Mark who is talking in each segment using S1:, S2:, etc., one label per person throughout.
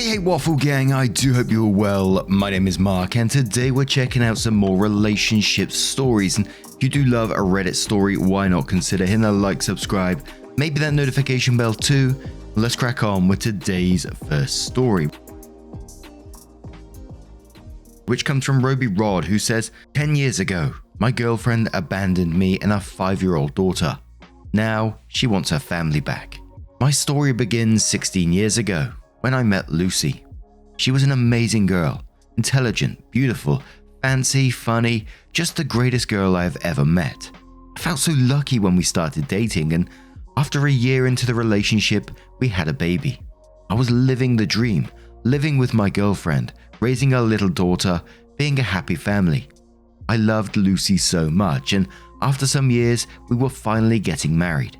S1: Hey Waffle Gang, I do hope you're well. My name is Mark and today we're checking out some more relationship stories. And if you do love a Reddit story, why not consider hitting that like, subscribe, maybe that notification bell too. Let's crack on with today's first story, which comes from Roby Rod, who says, 10 years ago, my girlfriend abandoned me and our 5-year-old daughter. Now she wants her family back. My story begins 16 years ago when I met Lucy. She was an amazing girl, intelligent, beautiful, fancy, funny, just the greatest girl I've ever met. I felt so lucky when we started dating, and after a year into the relationship, we had a baby. I was living the dream, living with my girlfriend, raising our little daughter, being a happy family. I loved Lucy so much, and after some years, we were finally getting married.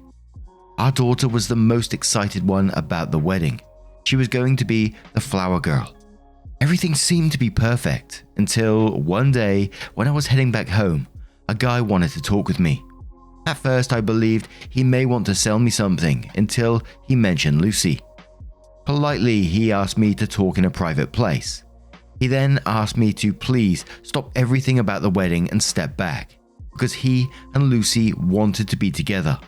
S1: Our daughter was the most excited one about the wedding. She was going to be the flower girl. Everything seemed to be perfect until one day when I was heading back home, a guy wanted to talk with me. At first, I believed he may want to sell me something until he mentioned Lucy. Politely, he asked me to talk in a private place. He then asked me to please stop everything about the wedding and step back, because he and Lucy wanted to be together.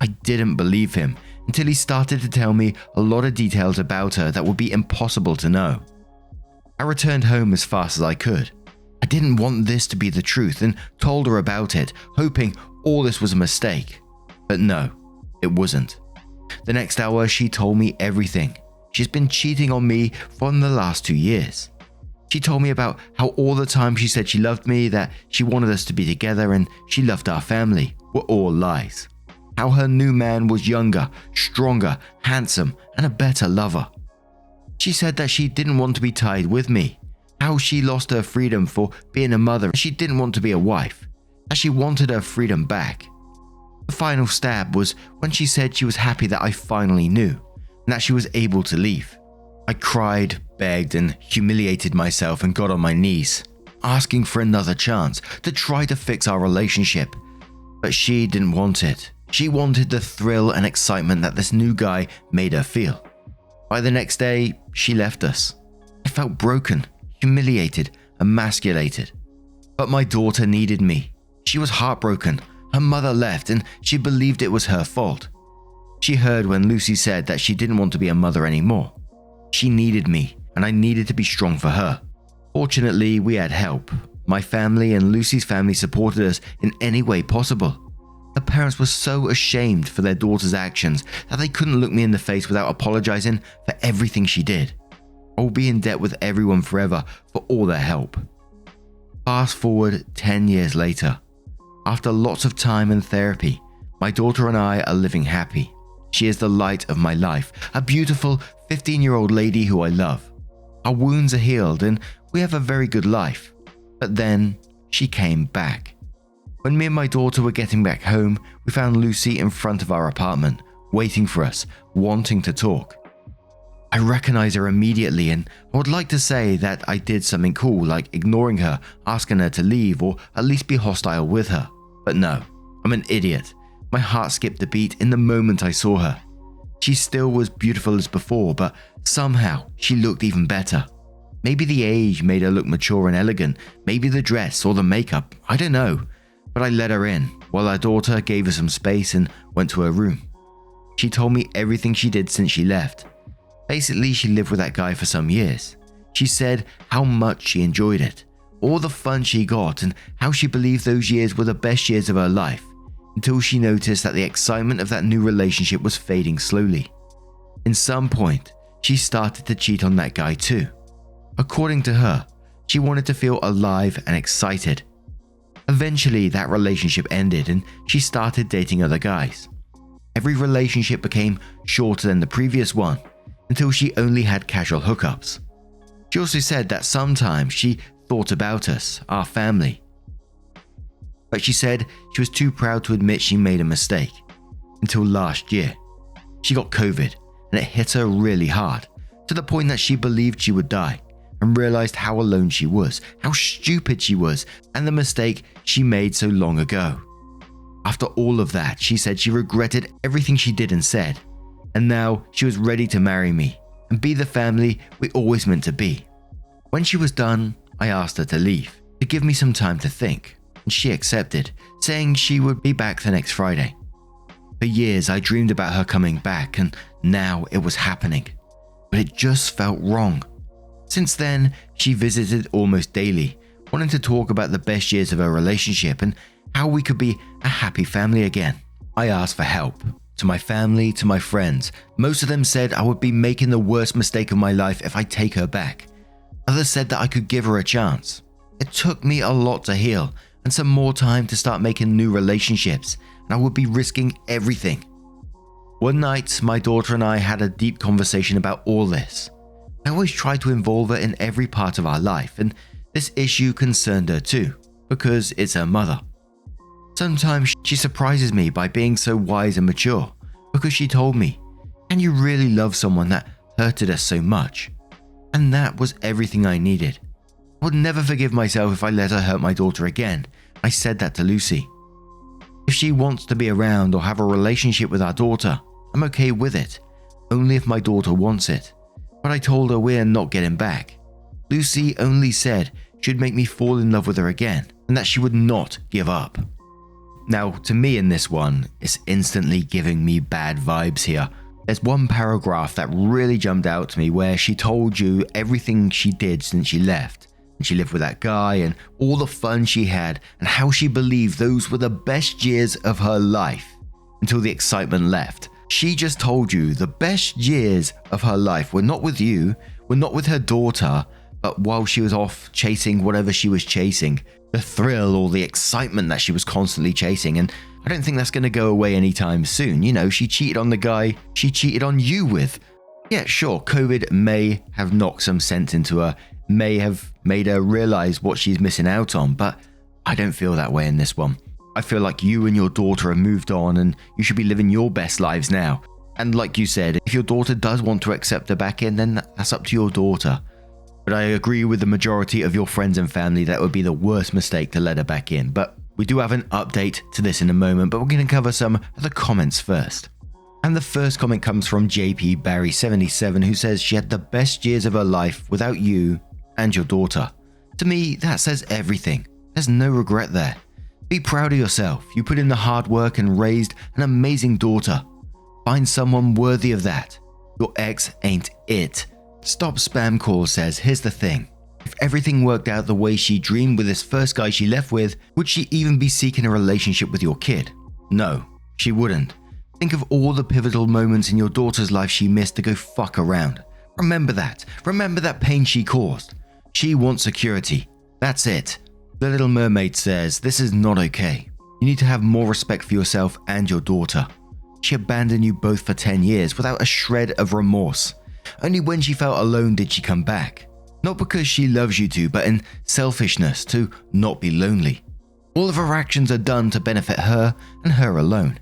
S1: I didn't believe him until he started to tell me a lot of details about her that would be impossible to know. I returned home as fast as I could. I didn't want this to be the truth and told her about it, hoping all this was a mistake. But no, it wasn't. The next hour, she told me everything. She's been cheating on me for the last 2 years. She told me about how all the time she said she loved me, that she wanted us to be together, and she loved our family were all lies. How her new man was younger, stronger, handsome, and a better lover. She said that she didn't want to be tied with me, how she lost her freedom for being a mother, she didn't want to be a wife, that she wanted her freedom back. The final stab was when she said she was happy that I finally knew, and that she was able to leave. I cried, begged, and humiliated myself and got on my knees, asking for another chance to try to fix our relationship. But she didn't want it. She wanted the thrill and excitement that this new guy made her feel. By the next day, she left us. I felt broken, humiliated, emasculated. But my daughter needed me. She was heartbroken. Her mother left and she believed it was her fault. She heard when Lucy said that she didn't want to be a mother anymore. She needed me and I needed to be strong for her. Fortunately, we had help. My family and Lucy's family supported us in any way possible. Her parents were so ashamed for their daughter's actions that they couldn't look me in the face without apologizing for everything she did. I will be in debt with everyone forever for all their help. Fast forward 10 years later. After lots of time and therapy, my daughter and I are living happy. She is the light of my life, a beautiful 15-year-old lady who I love. Our wounds are healed and we have a very good life. But then she came back. When me and my daughter were getting back home, we found Lucy in front of our apartment, waiting for us, wanting to talk. I recognize her immediately and I would like to say that I did something cool like ignoring her, asking her to leave or at least be hostile with her. But no, I'm an idiot. My heart skipped a beat in the moment I saw her. She still was beautiful as before, but somehow she looked even better. Maybe the age made her look mature and elegant, maybe the dress or the makeup, I don't know. But I let her in, while our daughter gave her some space and went to her room. She told me everything she did since she left. Basically, she lived with that guy for some years. She said how much she enjoyed it, all the fun she got, and how she believed those years were the best years of her life, until she noticed that the excitement of that new relationship was fading slowly. In some point, she started to cheat on that guy too. According to her, she wanted to feel alive and excited. Eventually, that relationship ended and she started dating other guys. Every relationship became shorter than the previous one until she only had casual hookups. She also said that sometimes she thought about us, our family. But she said she was too proud to admit she made a mistake. Until last year, she got COVID and it hit her really hard, to the point that she believed she would die. And realized how alone she was, how stupid she was, and the mistake she made so long ago. After all of that, she said she regretted everything she did and said, and now she was ready to marry me. and be the family we always meant to be. When she was done, I asked her to leave, to give me some time to think, and she accepted, saying she would be back the next Friday. For years I dreamed about her coming back, and now it was happening. But it just felt wrong. Since then, she visited almost daily, wanting to talk about the best years of our relationship and how we could be a happy family again. I asked for help. To my family, to my friends. Most of them said I would be making the worst mistake of my life if I take her back. Others said that I could give her a chance. It took me a lot to heal and some more time to start making new relationships, and I would be risking everything. One night, my daughter and I had a deep conversation about all this. I always try to involve her in every part of our life, and this issue concerned her too, because it's her mother. Sometimes she surprises me by being so wise and mature, because she told me, "Can you really love someone that hurted us so much?" And that was everything I needed. I would never forgive myself if I let her hurt my daughter again. I said that to Lucy. If she wants to be around or have a relationship with our daughter, I'm okay with it, only if my daughter wants it. But I told her we're not getting back. Lucy only said she'd make me fall in love with her again, and that she would not give up. Now, to me in this one, it's instantly giving me bad vibes here. There's one paragraph that really jumped out to me where she told you everything she did since she left. And she lived with that guy and all the fun she had and how she believed those were the best years of her life until the excitement left. She just told you the best years of her life were not with you, were not with her daughter, but while she was off chasing whatever she was chasing, the thrill or the excitement that she was constantly chasing. And I don't think that's going to go away anytime soon. You know, she cheated on the guy she cheated on you with. Yeah, sure, COVID may have knocked some sense into her, may have made her realize what she's missing out on, but I don't feel that way in this one. I feel like you and your daughter have moved on and you should be living your best lives now. And like you said, if your daughter does want to accept her back in, then that's up to your daughter. But I agree with the majority of your friends and family that would be the worst mistake to let her back in. But we do have an update to this in a moment, but we're going to cover some of the comments first. And the first comment comes from JP Barry 77, who says she had the best years of her life without you and your daughter. To me, that says everything. There's no regret there. Be proud of yourself. You put in the hard work and raised an amazing daughter. Find someone worthy of that. Your ex ain't it. Stop Spam Call says, here's the thing. If everything worked out the way she dreamed with this first guy she left with, would she even be seeking a relationship with your kid? No, she wouldn't. Think of all the pivotal moments in your daughter's life she missed to go fuck around. Remember that. Remember that pain she caused. She wants security. That's it. The Little Mermaid says, this is not okay. You need to have more respect for yourself and your daughter. She abandoned you both for 10 years without a shred of remorse. Only when she felt alone did she come back. Not because she loves you two, but in selfishness to not be lonely. All of her actions are done to benefit her and her alone.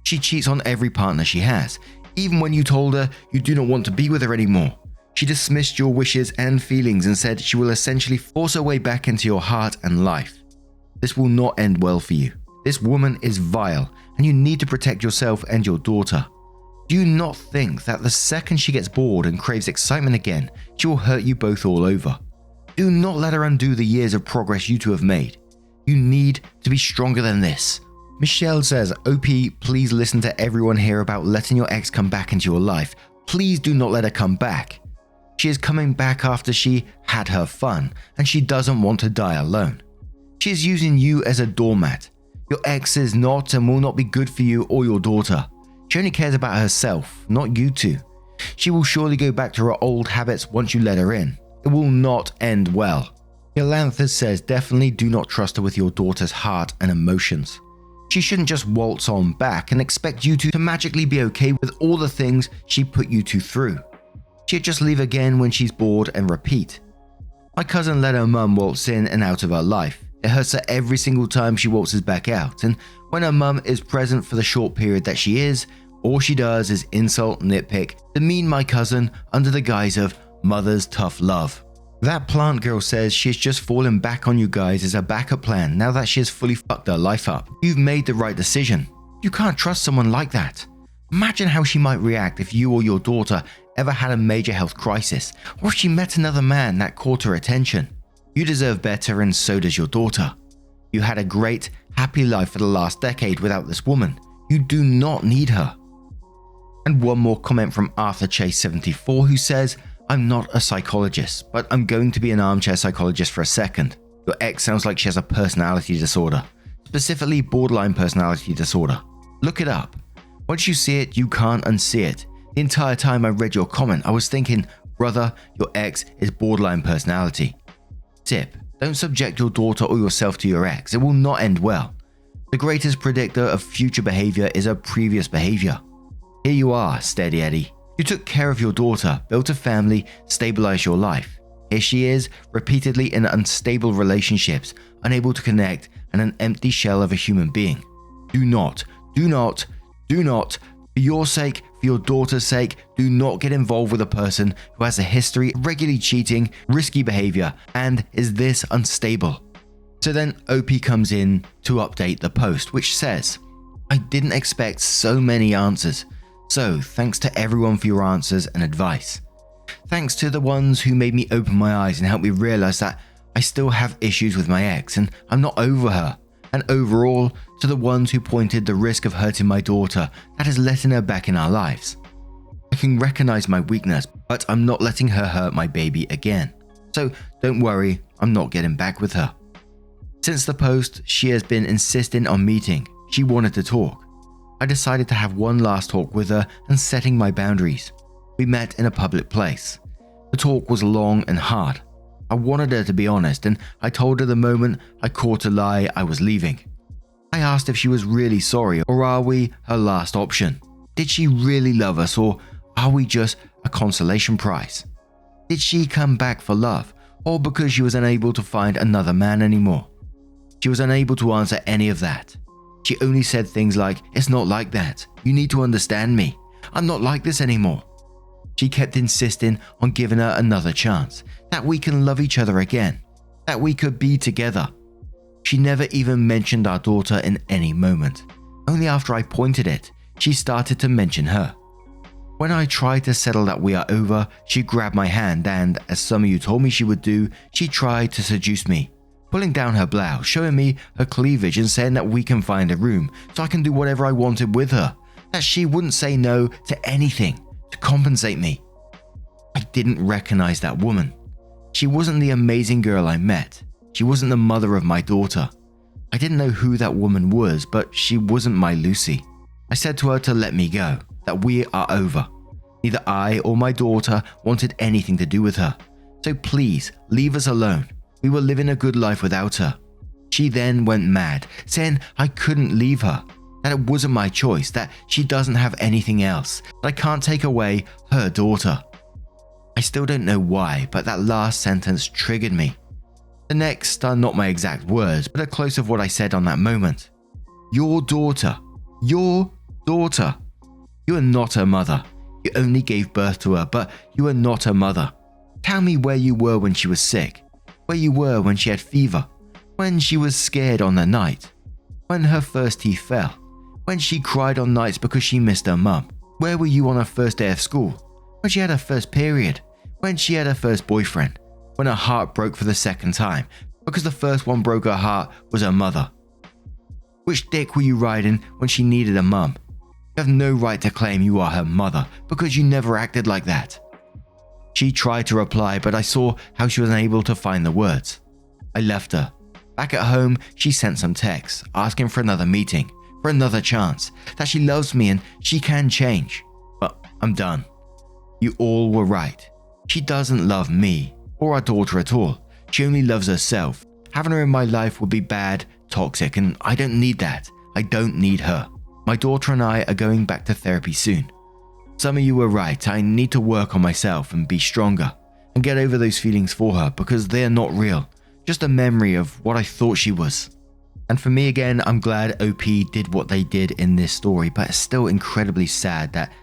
S1: She cheats on every partner she has, even when you told her you do not want to be with her anymore. She dismissed your wishes and feelings and said she will essentially force her way back into your heart and life. This will not end well for you. This woman is vile, and you need to protect yourself and your daughter. Do you not think that the second she gets bored and craves excitement again, she will hurt you both all over? Do not let her undo the years of progress you two have made. You need to be stronger than this. Michelle says, OP, please listen to everyone here about letting your ex come back into your life. Please do not let her come back. She is coming back after she had her fun, and she doesn't want to die alone. She is using you as a doormat. Your ex is not and will not be good for you or your daughter. She only cares about herself, not you two. She will surely go back to her old habits once you let her in. It will not end well. Yolanthus says, definitely do not trust her with your daughter's heart and emotions. She shouldn't just waltz on back and expect you two to magically be okay with all the things she put you two through. She'd just leave again when she's bored and repeat. My cousin let her mum waltz in and out of her life. It hurts her every single time she waltzes back out, and when her mum is present for the short period that she is, all she does is insult, nitpick, demean my cousin under the guise of mother's tough love. That plant girl says she's just fallen back on you guys as a backup plan now that she has fully fucked her life up. You've made the right decision. You can't trust someone like that. Imagine how she might react if you or your daughter ever had a major health crisis, or if she met another man that caught her attention. You deserve better, and so does your daughter. You had a great, happy life for the last decade without this woman. You do not need her. And one more comment from Arthur Chase 74, who says, I'm not a psychologist, but I'm going to be an armchair psychologist for a second. Your ex sounds like she has a personality disorder, specifically borderline personality disorder. Look it up. Once you see it, you can't unsee it. The entire time I read your comment, I was thinking, brother, your ex is borderline personality. Tip: don't subject your daughter or yourself to your ex. It will not end well. The greatest predictor of future behavior is a previous behavior. Here you are, Steady Eddie. You took care of your daughter, built a family, stabilized your life. Here she is, repeatedly in unstable relationships, unable to connect, and an empty shell of a human being. Do not, for your sake, for your daughter's sake, do not get involved with a person who has a history of regularly cheating, risky behavior, and is this unstable. So then OP comes in to update the post, which says, I didn't expect so many answers. So thanks to everyone for your answers and advice. Thanks to the ones who made me open my eyes and helped me realize that I still have issues with my ex and I'm not over her. And overall, to the ones who pointed the risk of hurting my daughter that is letting her back in our lives. I can recognize my weakness, but I'm not letting her hurt my baby again. So don't worry, I'm not getting back with her. Since the post, she has been insisting on meeting. She wanted to talk. I decided to have one last talk with her and setting my boundaries. We met in a public place. The talk was long and hard. I wanted her to be honest, and I told her the moment I caught a lie, I was leaving. I asked if she was really sorry, or are we her last option? Did she really love us, or are we just a consolation prize? Did she come back for love, or because she was unable to find another man anymore? She was unable to answer any of that. She only said things like, it's not like that. You need to understand me. I'm not like this anymore. She kept insisting on giving her another chance, that we can love each other again, that we could be together. She never even mentioned our daughter in any moment. Only after I pointed it, she started to mention her. When I tried to settle that we are over, she grabbed my hand and, as some of you told me she would do, she tried to seduce me, pulling down her blouse, showing me her cleavage and saying that we can find a room so I can do whatever I wanted with her, that she wouldn't say no to anything to compensate me. I didn't recognize that woman. She wasn't the amazing girl I met. She wasn't the mother of my daughter. I didn't know who that woman was, but she wasn't my Lucy. I said to her to let me go, that we are over. Neither I or my daughter wanted anything to do with her. So please, leave us alone. We were living a good life without her. She then went mad, saying I couldn't leave her, that it wasn't my choice, that she doesn't have anything else, that I can't take away her daughter. I still don't know why, but that last sentence triggered me. The next are not my exact words, but a close of what I said on that moment. Your daughter. Your daughter. You are not her mother. You only gave birth to her, but you are not her mother. Tell me where you were when she was sick, where you were when she had fever, when she was scared on the night, when her first teeth fell, when she cried on nights because she missed her mum. Where were you on her first day of school, when she had her first period, when she had her first boyfriend, when her heart broke for the second time because the first one broke her heart was her mother? Which dick were you riding when she needed a mum? You have no right to claim you are her mother because you never acted like that. She tried to reply, but I saw how she was unable to find the words. I left her. Back at home, she sent some texts asking for another meeting, for another chance, that she loves me and she can change. But I'm done. You all were right. She doesn't love me or our daughter at all. She only loves herself. Having her in my life would be bad, toxic, and I don't need that. I don't need her. My daughter and I are going back to therapy soon. Some of you were right. I need to work on myself and be stronger and get over those feelings for her because they're not real. Just a memory of what I thought she was. And for me again, I'm glad OP did what they did in this story, but it's still incredibly sad that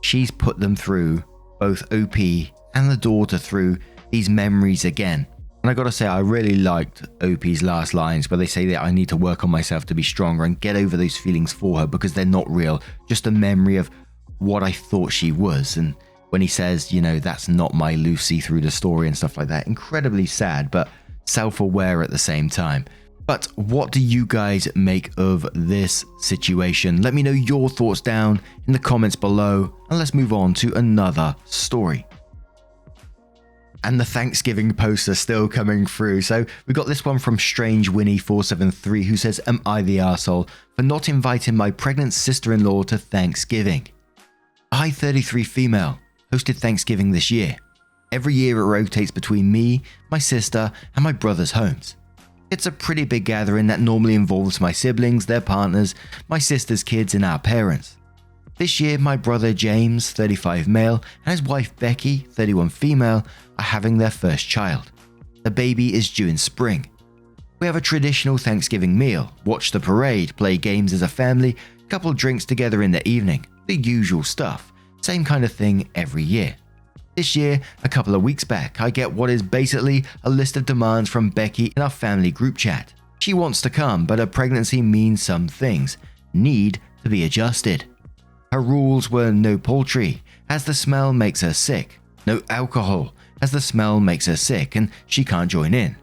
S1: she's put them through, both OP and the daughter, through these memories again. And I gotta say, I really liked OP's last lines where they say that I need to work on myself to be stronger and get over those feelings for her because they're not real, just a memory of what I thought she was. And when he says, that's not my Lucy through the story and stuff like that. Incredibly sad, but self-aware at the same time. But what do you guys make of this situation? Let me know your thoughts down in the comments below, and let's move on to another story. And the Thanksgiving posts are still coming through. So we got this one from Strange Winnie 473 who says, am I the arsehole for not inviting my pregnant sister-in-law to Thanksgiving? I, 33 female, hosted Thanksgiving this year. Every year it rotates between me, my sister, and my brother's homes. It's a pretty big gathering that normally involves my siblings, their partners, my sister's kids, and our parents. This year, my brother James, 35 male, and his wife Becky, 31 female, are having their first child. The baby is due in spring. We have a traditional Thanksgiving meal, watch the parade, play games as a family, couple drinks together in the evening, the usual stuff, same kind of thing every year. This year, a couple of weeks back, I get what is basically a list of demands from Becky in our family group chat. She wants to come, but her pregnancy means some things need to be adjusted. Her rules were no poultry, as the smell makes her sick, no alcohol, as the smell makes her sick and she can't join in.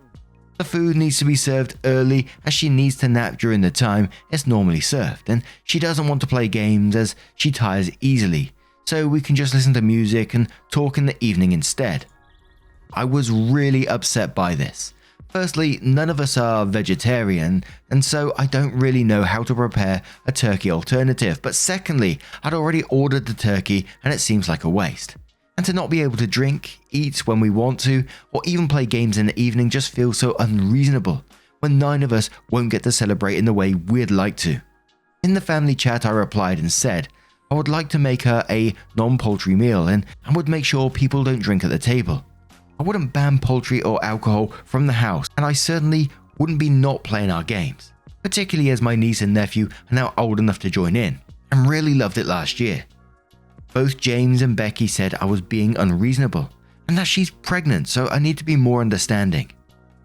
S1: The food needs to be served early as she needs to nap during the time it's normally served, and she doesn't want to play games as she tires easily, so we can just listen to music and talk in the evening instead. I was really upset by this. Firstly, none of us are vegetarian, and so I don't really know how to prepare a turkey alternative. But secondly, I'd already ordered the turkey and it seems like a waste. And to not be able to drink, eat when we want to, or even play games in the evening just feels so unreasonable, when 9 of us won't get to celebrate in the way we'd like to. In the family chat I replied and said, I would like to make her a non-poultry meal and would make sure people don't drink at the table. I wouldn't ban poultry or alcohol from the house, and I certainly wouldn't be not playing our games, particularly as my niece and nephew are now old enough to join in, and really loved it last year. Both James and Becky said I was being unreasonable, and that she's pregnant, so I need to be more understanding.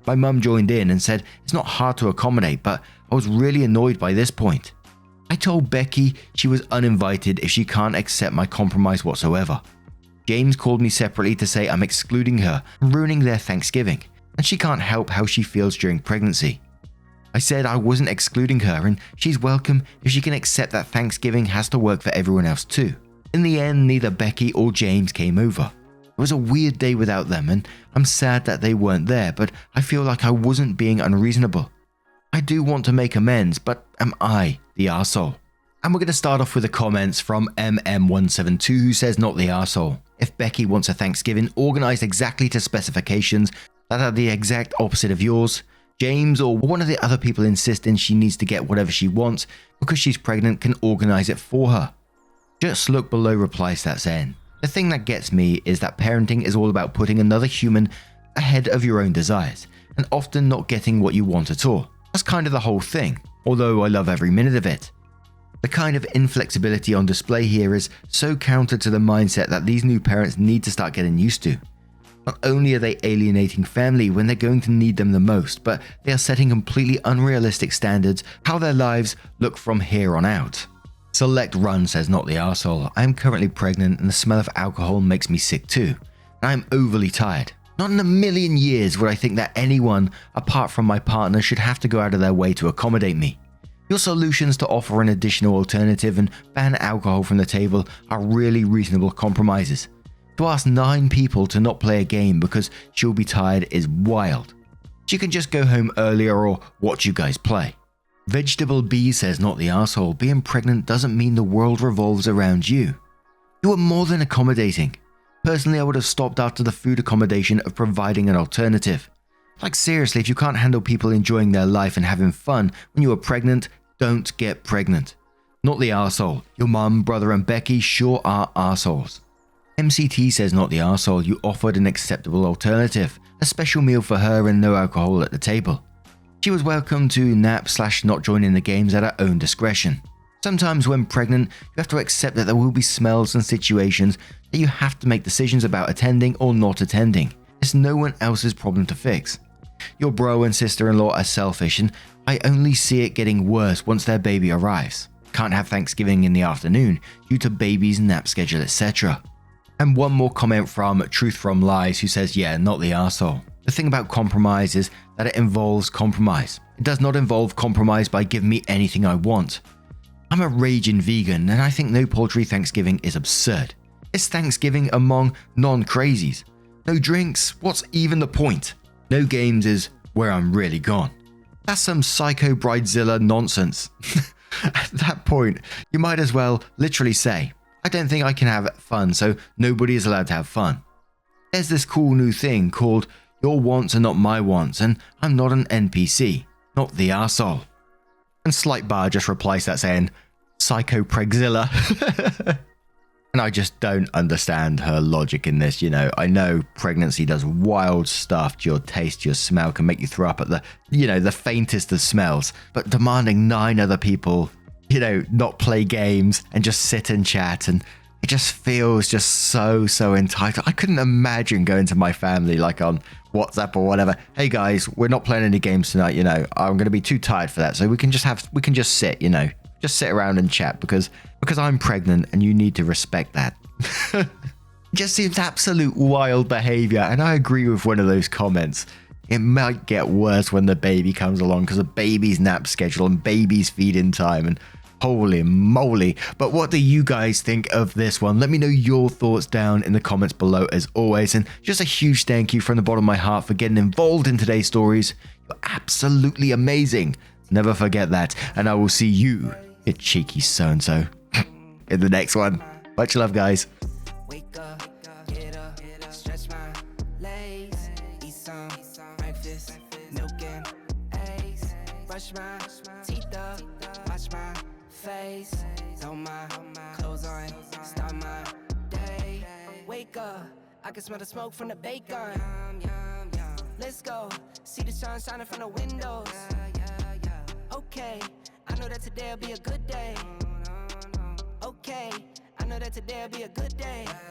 S1: My mum joined in and said it's not hard to accommodate, but I was really annoyed by this point. I told Becky she was uninvited if she can't accept my compromise whatsoever. James called me separately to say I'm excluding her and ruining their Thanksgiving, and she can't help how she feels during pregnancy. I said I wasn't excluding her and she's welcome if she can accept that Thanksgiving has to work for everyone else too. In the end, neither Becky or James came over. It was a weird day without them, and I'm sad that they weren't there, but I feel like I wasn't being unreasonable. I do want to make amends, but am I the arsehole? And we're going to start off with the comments from MM172 who says not the arsehole. If Becky wants a Thanksgiving organized exactly to specifications that are the exact opposite of yours, James or one of the other people insisting she needs to get whatever she wants because she's pregnant can organize it for her. Just look below replies that's in. The thing that gets me is that parenting is all about putting another human ahead of your own desires and often not getting what you want at all. That's kind of the whole thing, although I love every minute of it. The kind of inflexibility on display here is so counter to the mindset that these new parents need to start getting used to. Not only are they alienating family when they're going to need them the most, but they are setting completely unrealistic standards how their lives look from here on out. Select Run says not the arsehole. I am currently pregnant and the smell of alcohol makes me sick too. And I am overly tired. Not in a million years would I think that anyone apart from my partner should have to go out of their way to accommodate me. Your solutions to offer an additional alternative and ban alcohol from the table are really reasonable compromises. To ask 9 people to not play a game because she'll be tired is wild. She can just go home earlier or watch you guys play. Vegetable B says not the arsehole. Being pregnant doesn't mean the world revolves around you. You are more than accommodating. Personally, I would have stopped after the food accommodation of providing an alternative. Like seriously, if you can't handle people enjoying their life and having fun when you are pregnant, don't get pregnant. Not the arsehole. Your mum, brother and Becky sure are arseholes. MCT says not the arsehole. You offered an acceptable alternative. A special meal for her and no alcohol at the table. She was welcome to nap/not join in the games at her own discretion. Sometimes when pregnant, you have to accept that there will be smells and situations that you have to make decisions about attending or not attending. It's no one else's problem to fix. Your bro and sister-in-law are selfish and I only see it getting worse once their baby arrives. Can't have Thanksgiving in the afternoon due to baby's nap schedule, etc. And one more comment from Truth From Lies, who says, yeah, not the arsehole. The thing about compromise is that it involves compromise. It does not involve compromise by giving me anything I want. I'm a raging vegan, and I think no poultry Thanksgiving is absurd. It's Thanksgiving among non-crazies. No drinks, what's even the point? No games is where I'm really gone. That's some psycho bridezilla nonsense. At that point, you might as well literally say, I don't think I can have fun, so nobody is allowed to have fun. There's this cool new thing called your wants are not my wants, and I'm not an NPC, not the arsehole. And Slight Bar just replies that saying, Psycho Pregzilla. And I just don't understand her logic in this, you know. I know pregnancy does wild stuff to your taste, your smell, can make you throw up at the faintest of smells. But demanding 9 other people, not play games and just sit and chat, and it just feels just so entitled. I couldn't imagine going to my family like on WhatsApp or whatever. Hey guys, we're not playing any games tonight, I'm going to be too tired for that. So we can just sit, just sit around and chat because I'm pregnant and you need to respect that. Just seems absolute wild behavior. And I agree with one of those comments. It might get worse when the baby comes along because of baby's nap schedule and baby's feeding time, and holy moly. But what do you guys think of this one? Let me know your thoughts down in the comments below as always. And just a huge thank you from the bottom of my heart for getting involved in today's stories. You're absolutely amazing. Never forget that. And I will see you, you cheeky so-and-so, in the next one. Much love, guys.
S2: Wake up, get up, stretch my legs, eat some breakfast, milk and eggs, brush my teeth up, wash my face, throw my clothes on, start my day. Wake up, I can smell the smoke from the bacon. Let's go, see the sun shining from the windows. Okay, I know that today'll be a good day. Okay, I know that today'll be a good day.